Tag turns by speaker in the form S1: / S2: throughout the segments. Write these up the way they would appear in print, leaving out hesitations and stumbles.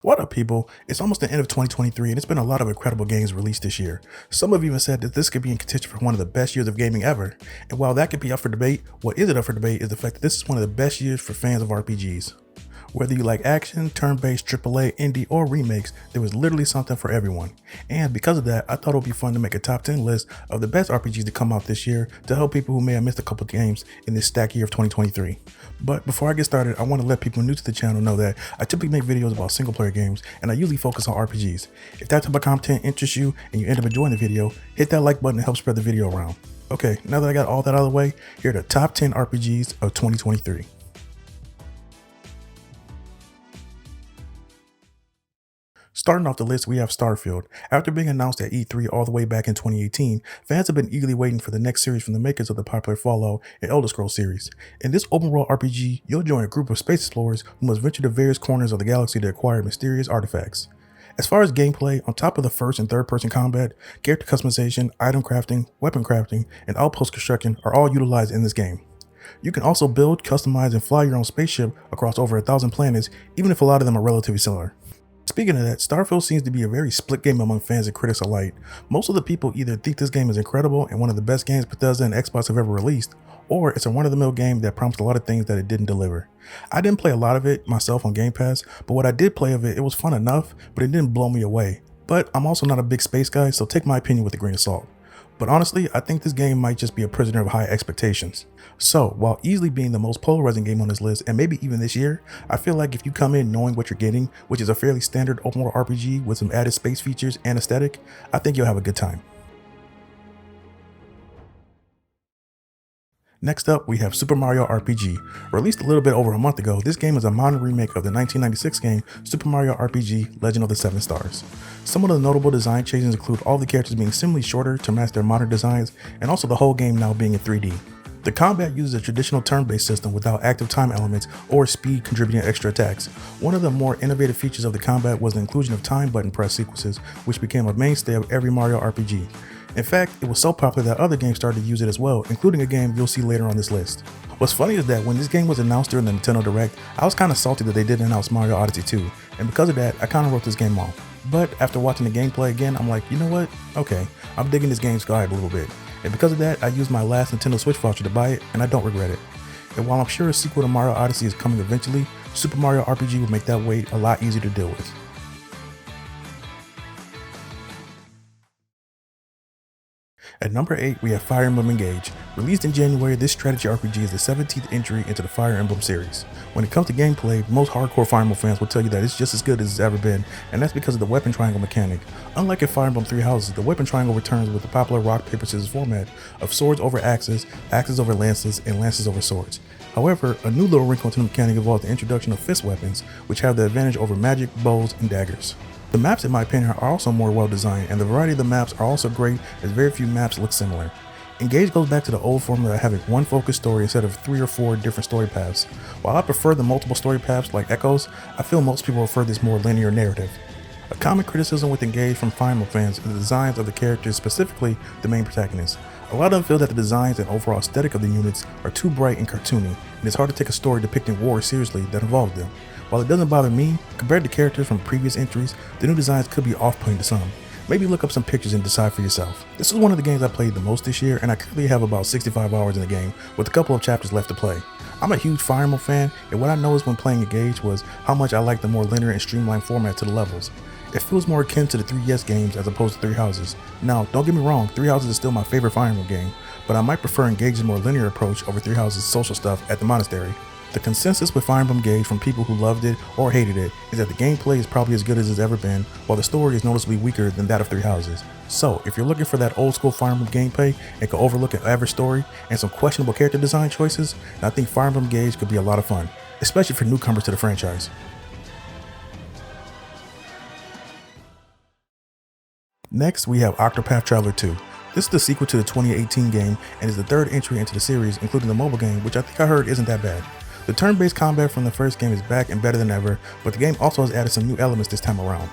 S1: What up, people? It's almost the end of 2023, and it's been a lot of incredible games released this year. Some have even said that this could be in contention for one of the best years of gaming ever. And while that could be up for debate, what isn't up for debate is the fact that this is one of the best years for fans of RPGs. Whether you like action, turn-based, AAA, indie, or remakes, there was literally something for everyone. And because of that, I thought it would be fun to make a top 10 list of the best RPGs to come out this year to help people who may have missed a couple of games in this stacked year of 2023. But before I get started, I want to let people new to the channel know that I typically make videos about single-player games, and I usually focus on RPGs. If that type of content interests you and you end up enjoying the video, hit that like button to help spread the video around. Okay, now that I got all that out of the way, here are the top 10 RPGs of 2023. Starting off the list, we have Starfield. After being announced at E3 all the way back in 2018, fans have been eagerly waiting for the next series from the makers of the popular Fallout and Elder Scrolls series. In this open-world RPG, you'll join a group of space explorers who must venture to various corners of the galaxy to acquire mysterious artifacts. As far as gameplay, on top of the first and third person combat, character customization, item crafting, weapon crafting, and outpost construction are all utilized in this game. You can also build, customize, and fly your own spaceship across over 1,000 planets, even if a lot of them are relatively similar. Speaking of that, Starfield seems to be a very split game among fans and critics alike. Most of the people either think this game is incredible and one of the best games Bethesda and Xbox have ever released, or it's a run-of-the-mill game that promised a lot of things that it didn't deliver. I didn't play a lot of it myself on Game Pass, but what I did play of it, it was fun enough, but it didn't blow me away. But I'm also not a big space guy, so take my opinion with a grain of salt. But honestly, I think this game might just be a prisoner of high expectations. So, while easily being the most polarizing game on this list, and maybe even this year, I feel like if you come in knowing what you're getting, which is a fairly standard open world RPG with some added space features and aesthetic, I think you'll have a good time. Next up, we have Super Mario RPG. Released a little bit over a month ago, this game is a modern remake of the 1996 game Super Mario RPG Legend of the Seven Stars. Some of the notable design changes include all the characters being similarly shorter to match their modern designs, and also the whole game now being in 3D. The combat uses a traditional turn-based system without active time elements or speed contributing extra attacks. One of the more innovative features of the combat was the inclusion of time button press sequences, which became a mainstay of every Mario RPG. In fact, it was so popular that other games started to use it as well, including a game you'll see later on this list. What's funny is that when this game was announced during the Nintendo Direct, I was kinda salty that they didn't announce Mario Odyssey 2, and because of that, I kinda wrote this game off. But after watching the gameplay again, I'm like, you know what? Okay, I'm digging this game's vibe a little bit. And because of that, I used my last Nintendo Switch voucher to buy it, and I don't regret it. And while I'm sure a sequel to Mario Odyssey is coming eventually, Super Mario RPG will make that wait a lot easier to deal with. At number 8, we have Fire Emblem Engage. Released in January, this strategy RPG is the 17th entry into the Fire Emblem series. When it comes to gameplay, most hardcore Fire Emblem fans will tell you that it's just as good as it's ever been, and that's because of the weapon triangle mechanic. Unlike in Fire Emblem Three Houses, the weapon triangle returns with the popular rock, paper, scissors format of swords over axes, axes over lances, and lances over swords. However, a new little wrinkle to the mechanic involves the introduction of fist weapons, which have the advantage over magic, bows, and daggers. The maps, in my opinion, are also more well designed, and the variety of the maps are also great, as very few maps look similar. Engage goes back to the old formula of having one focused story instead of 3 or 4 different story paths. While I prefer the multiple story paths like Echoes, I feel most people prefer this more linear narrative. A common criticism with Engage from Fire Emblem fans is the designs of the characters, specifically the main protagonist. A lot of them feel that the designs and overall aesthetic of the units are too bright and cartoony, and it's hard to take a story depicting war seriously that involves them. While it doesn't bother me, compared to characters from previous entries, the new designs could be off-putting to some. Maybe look up some pictures and decide for yourself. This is one of the games I played the most this year, and I currently have about 65 hours in the game, with a couple of chapters left to play. I'm a huge Fire Emblem fan, and what I noticed when playing Engage was how much I like the more linear and streamlined format to the levels. It feels more akin to the 3DS games as opposed to Three Houses. Now, don't get me wrong, Three Houses is still my favorite Fire Emblem game, but I might prefer Engage's more linear approach over Three Houses' social stuff at the monastery. The consensus with Fire Emblem Engage from people who loved it or hated it is that the gameplay is probably as good as it's ever been, while the story is noticeably weaker than that of Three Houses. So, if you're looking for that old school Fire Emblem gameplay and can overlook an average story and some questionable character design choices, then I think Fire Emblem Engage could be a lot of fun, especially for newcomers to the franchise. Next, we have Octopath Traveler 2. This is the sequel to the 2018 game and is the third entry into the series, including the mobile game, which I think I heard isn't that bad. The turn-based combat from the first game is back and better than ever, but the game also has added some new elements this time around.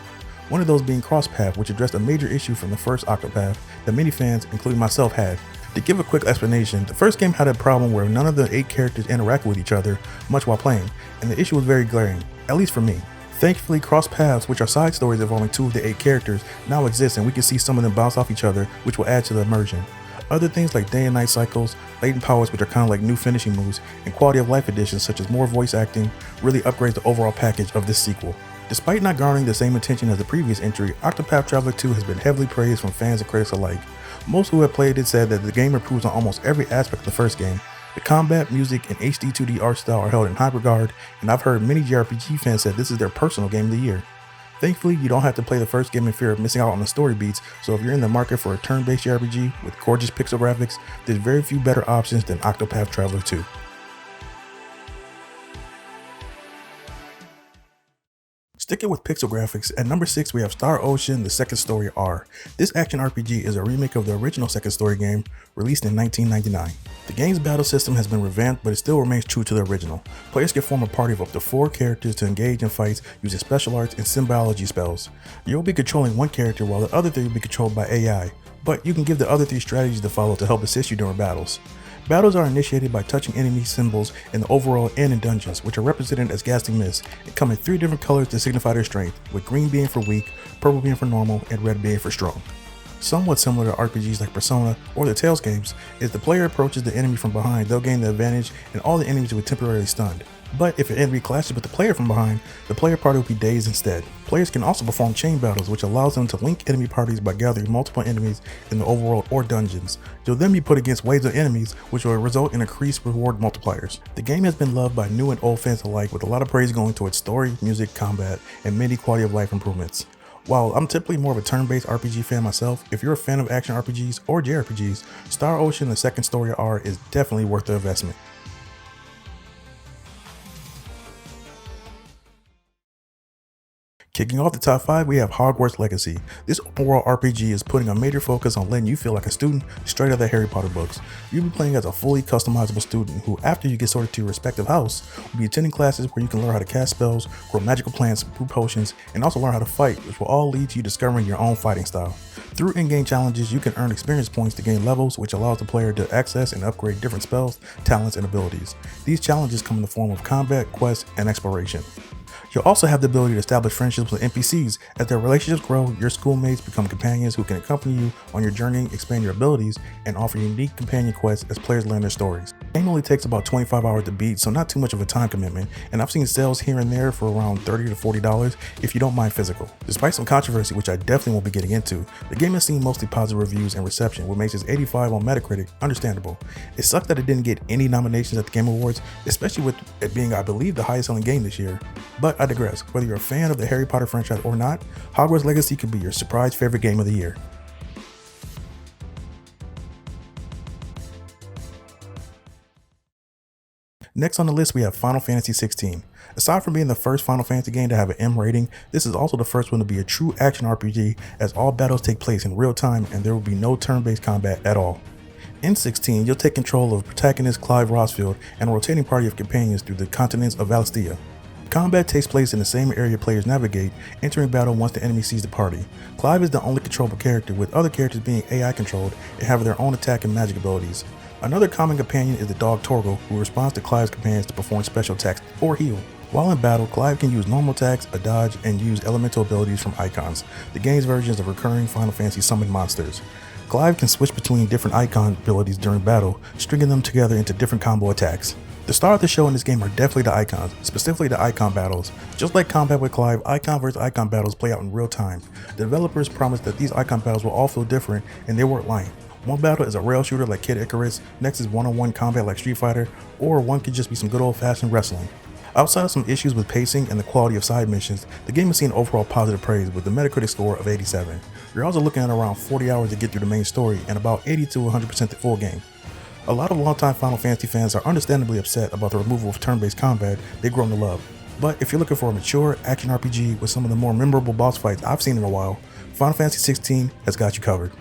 S1: One of those being Crosspath, which addressed a major issue from the first Octopath that many fans, including myself, had. To give a quick explanation, the first game had a problem where none of the 8 characters interacted with each other much while playing, and the issue was very glaring, at least for me. Thankfully, Cross Paths, which are side stories involving 2 of the 8 characters, now exist, and we can see some of them bounce off each other, which will add to the immersion. Other things like day and night cycles, latent powers, which are kind of like new finishing moves, and quality of life additions such as more voice acting really upgrades the overall package of this sequel. Despite not garnering the same attention as the previous entry, Octopath Traveler 2 has been heavily praised from fans and critics alike. Most who have played it said that the game improves on almost every aspect of the first game. The combat, music, and HD 2D art style are held in high regard, and I've heard many JRPG fans say this is their personal game of the year. Thankfully, you don't have to play the first game in fear of missing out on the story beats, so if you're in the market for a turn-based JRPG with gorgeous pixel graphics, there's very few better options than Octopath Traveler 2. Sticking with pixel graphics, at number 6 we have Star Ocean: The Second Story R. This action RPG is a remake of the original Second Story game, released in 1999. The game's battle system has been revamped, but it still remains true to the original. Players can form a party of up to 4 characters to engage in fights using special arts and symbology spells. You'll be controlling one character while the other 3 will be controlled by AI, but you can give the other 3 strategies to follow to help assist you during battles. Battles are initiated by touching enemy symbols in the overall inn and dungeons, which are represented as ghastly mists and come in 3 different colors to signify their strength, with green being for weak, purple being for normal, and red being for strong. Somewhat similar to RPGs like Persona or the Tales games, if the player approaches the enemy from behind, they'll gain the advantage and all the enemies will be temporarily stunned. But if an enemy clashes with the player from behind, the player party will be dazed instead. Players can also perform chain battles, which allows them to link enemy parties by gathering multiple enemies in the overworld or dungeons. You'll then be put against waves of enemies, which will result in increased reward multipliers. The game has been loved by new and old fans alike, with a lot of praise going towards story, music, combat, and many quality of life improvements. While I'm typically more of a turn-based RPG fan myself, if you're a fan of action RPGs or JRPGs, Star Ocean: The Second Story R is definitely worth the investment. Kicking off the top 5, we have Hogwarts Legacy. This open world RPG is putting a major focus on letting you feel like a student straight out of the Harry Potter books. You'll be playing as a fully customizable student who, after you get sorted to your respective house, will be attending classes where you can learn how to cast spells, grow magical plants, brew potions, and also learn how to fight, which will all lead to you discovering your own fighting style. Through in-game challenges, you can earn experience points to gain levels, which allows the player to access and upgrade different spells, talents, and abilities. These challenges come in the form of combat, quests, and exploration. You'll also have the ability to establish friendships with NPCs. As their relationships grow, your schoolmates become companions who can accompany you on your journey, expand your abilities, and offer unique companion quests as players learn their stories. The game only takes about 25 hours to beat, so not too much of a time commitment, and I've seen sales here and there for around $30 to $40 if you don't mind physical. Despite some controversy, which I definitely won't be getting into, the game has seen mostly positive reviews and reception, which makes its 85 on Metacritic understandable. It sucks that it didn't get any nominations at the Game Awards, especially with it being, I believe, the highest selling game this year. But I digress. Whether you're a fan of the Harry Potter franchise or not, Hogwarts Legacy could be your surprise favorite game of the year. Next on the list, we have Final Fantasy XVI. Aside from being the first Final Fantasy game to have an M rating, this is also the first one to be a true action RPG, as all battles take place in real time and there will be no turn-based combat at all. In 16, you'll take control of protagonist Clive Rosfield and a rotating party of companions through the continents of Valisthea. Combat takes place in the same area players navigate, entering battle once the enemy sees the party. Clive is the only controllable character, with other characters being AI controlled and have their own attack and magic abilities. Another common companion is the dog Torgal, who responds to Clive's commands to perform special attacks or heal. While in battle, Clive can use normal attacks, a dodge, and use elemental abilities from icons, the game's versions of recurring Final Fantasy summoned monsters. Clive can switch between different icon abilities during battle, stringing them together into different combo attacks. The star of the show in this game are definitely the icons, specifically the icon battles. Just like combat with Clive, icon versus icon battles play out in real time. The developers promised that these icon battles will all feel different, and they weren't lying. One battle is a rail shooter like Kid Icarus, next is one-on-one combat like Street Fighter, or one could just be some good old-fashioned wrestling. Outside of some issues with pacing and the quality of side missions, the game has seen overall positive praise with the Metacritic score of 87. You're also looking at around 40 hours to get through the main story and about 80 to 100% the full game. A lot of longtime Final Fantasy fans are understandably upset about the removal of turn-based combat they've grown to love. But if you're looking for a mature action RPG with some of the more memorable boss fights I've seen in a while, Final Fantasy XVI has got you covered.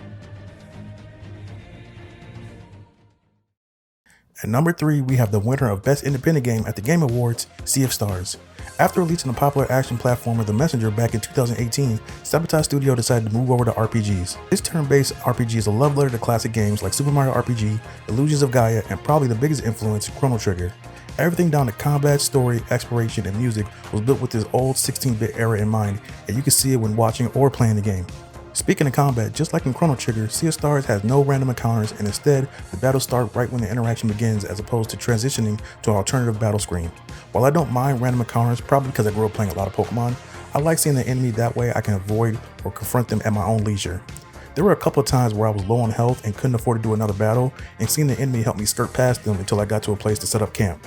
S1: At number 3, we have the winner of Best Independent Game at the Game Awards, Sea of Stars. After releasing the popular action platformer The Messenger back in 2018, Sabotage Studio decided to move over to RPGs. This turn-based RPG is a love letter to classic games like Super Mario RPG, Illusions of Gaia, and probably the biggest influence, Chrono Trigger. Everything down to combat, story, exploration, and music was built with this old 16-bit era in mind, and you can see it when watching or playing the game. Speaking of combat, just like in Chrono Trigger, Sea of Stars has no random encounters, and instead, the battles start right when the interaction begins as opposed to transitioning to an alternative battle screen. While I don't mind random encounters, probably because I grew up playing a lot of Pokemon, I like seeing the enemy that way I can avoid or confront them at my own leisure. There were a couple of times where I was low on health and couldn't afford to do another battle, and seeing the enemy helped me skirt past them until I got to a place to set up camp.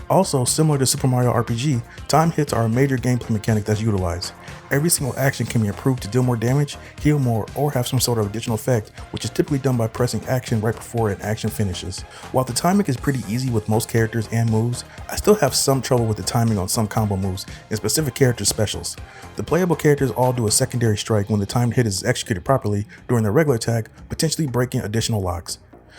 S1: Also, similar to Super Mario RPG, time hits are a major gameplay mechanic that's utilized. Every single action can be improved to deal more damage, heal more, or have some sort of additional effect, which is typically done by pressing action right before an action finishes. While the timing is pretty easy with most characters and moves, I still have some trouble with the timing on some combo moves and specific character specials. The playable characters all do a secondary strike when the timed hit is executed properly during their regular attack, potentially breaking additional locks.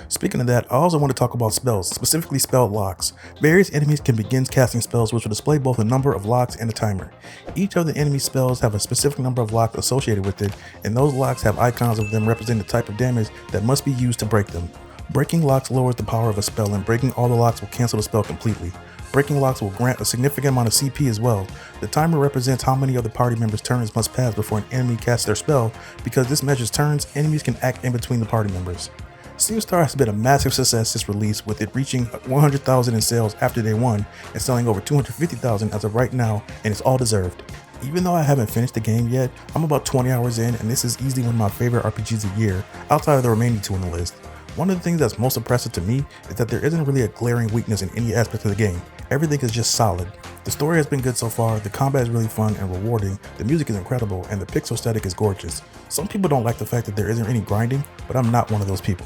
S1: Speaking of that, I also want to talk about spells, specifically spell locks. Various enemies can begin casting spells which will display both a number of locks and a timer. Each of the enemy spells have a specific number of locks associated with it, and those locks have icons of them representing the type of damage that must be used to break them. Breaking locks lowers the power of a spell, and breaking all the locks will cancel the spell completely. Breaking locks will grant a significant amount of CP as well. The timer represents how many of the party members' turns must pass before an enemy casts their spell. Because this measures turns, enemies can act in between the party members. Sea of Stars has been a massive success since release, with it reaching 100,000 in sales after day one and selling over 250,000 as of right now, and it's all deserved. Even though I haven't finished the game yet, I'm about 20 hours in, and this is easily one of my favorite RPGs of the year, outside of the remaining two on the list. One of the things that's most impressive to me is that there isn't really a glaring weakness in any aspect of the game. Everything is just solid. The story has been good so far, the combat is really fun and rewarding, the music is incredible, and the pixel aesthetic is gorgeous. Some people don't like the fact that there isn't any grinding, but I'm not one of those people.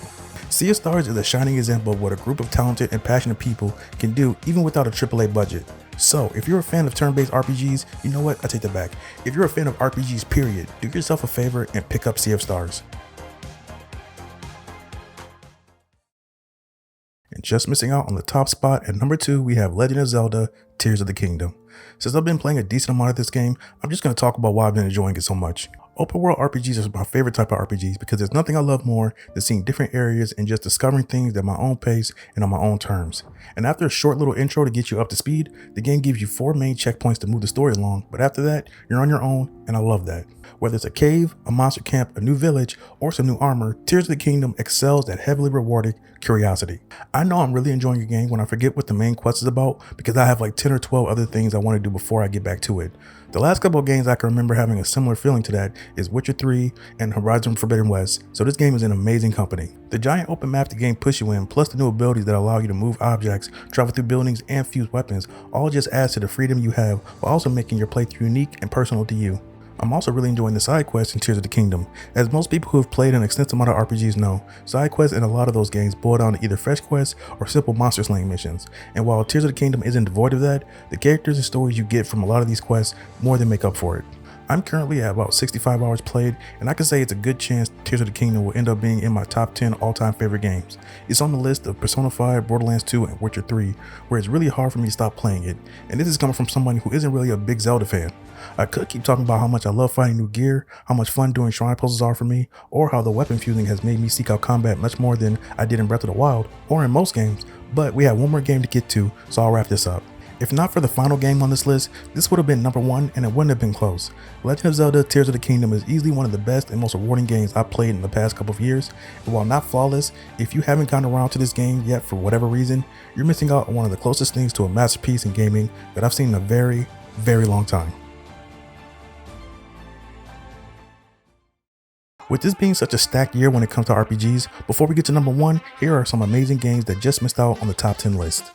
S1: Sea of Stars is a shining example of what a group of talented and passionate people can do even without a AAA budget. So, if you're a fan of turn-based RPGs, you know what? I take that back. If you're a fan of RPGs period, do yourself a favor and pick up Sea of Stars. And just missing out on the top spot at number 2, we have Legend of Zelda: Tears of the Kingdom. Since I've been playing a decent amount of this game, I'm just going to talk about why I've been enjoying it so much. Open world RPGs are my favorite type of RPGs because there's nothing I love more than seeing different areas and just discovering things at my own pace and on my own terms. And after a short little intro to get you up to speed, the game gives you 4 main checkpoints to move the story along, but after that, you're on your own, and I love that. Whether it's a cave, a monster camp, a new village, or some new armor, Tears of the Kingdom excels at heavily rewarding curiosity. I know I'm really enjoying a game when I forget what the main quest is about because I have like 10 or 12 other things I want to do before I get back to it. The last couple of games I can remember having a similar feeling to that is Witcher 3 and Horizon Forbidden West, so this game is in amazing company. The giant open map the game pushes you in, plus the new abilities that allow you to move objects, travel through buildings, and fuse weapons, all just adds to the freedom you have while also making your playthrough unique and personal to you. I'm also really enjoying the side quests in Tears of the Kingdom. As most people who have played an extensive amount of RPGs know, side quests in a lot of those games boil down to either fetch quests or simple monster slaying missions. And while Tears of the Kingdom isn't devoid of that, the characters and stories you get from a lot of these quests more than make up for it. I'm currently at about 65 hours played, and I can say it's a good chance Tears of the Kingdom will end up being in my top 10 all-time favorite games. It's on the list of Persona 5, Borderlands 2, and Witcher 3, where it's really hard for me to stop playing it, and this is coming from someone who isn't really a big Zelda fan. I could keep talking about how much I love fighting new gear, how much fun doing shrine puzzles are for me, or how the weapon fusing has made me seek out combat much more than I did in Breath of the Wild, or in most games, but we have one more game to get to, so I'll wrap this up. If not for the final game on this list, this would have been number 1 and it wouldn't have been close. Legend of Zelda: Tears of the Kingdom is easily one of the best and most rewarding games I've played in the past couple of years, and while not flawless, if you haven't gotten around to this game yet for whatever reason, you're missing out on one of the closest things to a masterpiece in gaming that I've seen in a very, very long time. With this being such a stacked year when it comes to RPGs, before we get to number 1, here are some amazing games that just missed out on the top 10 list.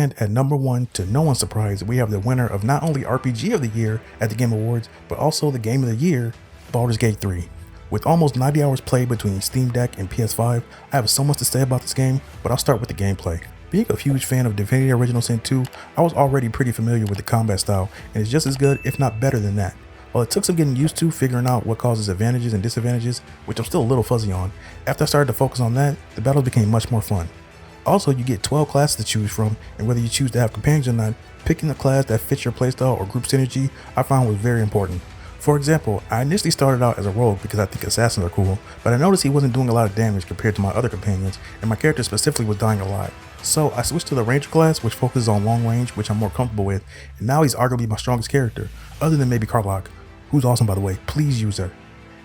S1: And at number 1, to no one's surprise, we have the winner of not only RPG of the Year at the Game Awards, but also the Game of the Year, Baldur's Gate 3. With almost 90 hours played between Steam Deck and PS5, I have so much to say about this game, but I'll start with the gameplay. Being a huge fan of Divinity Original Sin 2, I was already pretty familiar with the combat style, and it's just as good, if not better than that. While it took some getting used to figuring out what causes advantages and disadvantages, which I'm still a little fuzzy on, after I started to focus on that, the battles became much more fun. Also, you get 12 classes to choose from, and whether you choose to have companions or not, picking a class that fits your playstyle or group synergy I found was very important. For example, I initially started out as a rogue because I think assassins are cool, but I noticed he wasn't doing a lot of damage compared to my other companions, and my character specifically was dying a lot. So I switched to the ranger class, which focuses on long range, which I'm more comfortable with, and now he's arguably my strongest character, other than maybe Karlach, who's awesome by the way, please use her.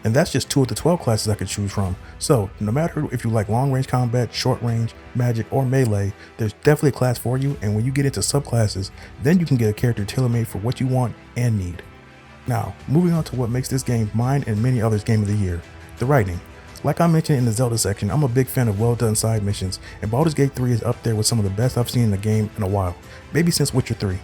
S1: And that's just 2 of the 12 classes I could choose from. So no matter if you like long range combat, short range, magic, or melee, there's definitely a class for you, and when you get into subclasses, then you can get a character tailor-made for what you want and need. Now, moving on to what makes this game mine and many others Game of the Year, the writing. Like I mentioned in the Zelda section, I'm a big fan of well done side missions, and Baldur's Gate 3 is up there with some of the best I've seen in the game in a while, maybe since Witcher 3.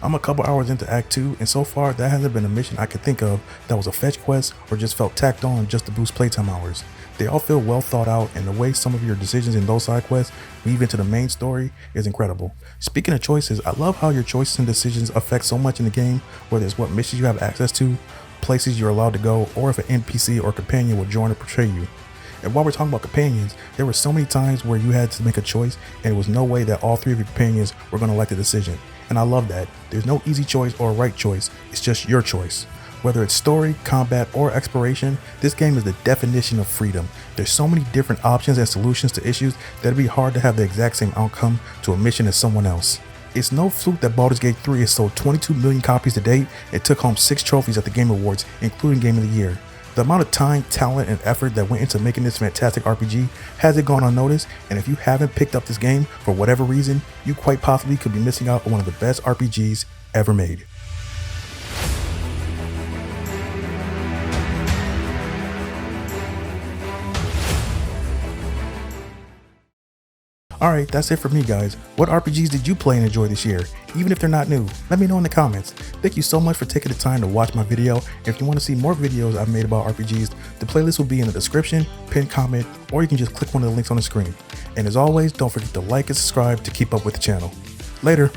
S1: I'm a couple hours into Act 2, and so far there hasn't been a mission I could think of that was a fetch quest or just felt tacked on just to boost playtime hours. They all feel well thought out, and the way some of your decisions in those side quests weave into the main story is incredible. Speaking of choices, I love how your choices and decisions affect so much in the game, whether it's what missions you have access to, places you're allowed to go, or if an NPC or companion will join or betray you. And while we're talking about companions, there were so many times where you had to make a choice and there was no way that all 3 of your companions were going to like the decision. And I love that. There's no easy choice or right choice, it's just your choice. Whether it's story, combat, or exploration, this game is the definition of freedom. There's so many different options and solutions to issues that it'd be hard to have the exact same outcome to a mission as someone else. It's no fluke that Baldur's Gate 3 has sold 22 million copies to date and took home 6 trophies at the Game Awards, including Game of the Year. The amount of time, talent, and effort that went into making this fantastic RPG hasn't gone unnoticed, and if you haven't picked up this game for whatever reason, you quite possibly could be missing out on one of the best RPGs ever made. Alright, that's it for me guys. What RPGs did you play and enjoy this year? Even if they're not new, let me know in the comments. Thank you so much for taking the time to watch my video. If you want to see more videos I've made about RPGs, the playlist will be in the description, pinned comment, or you can just click one of the links on the screen. And as always, don't forget to like and subscribe to keep up with the channel. Later.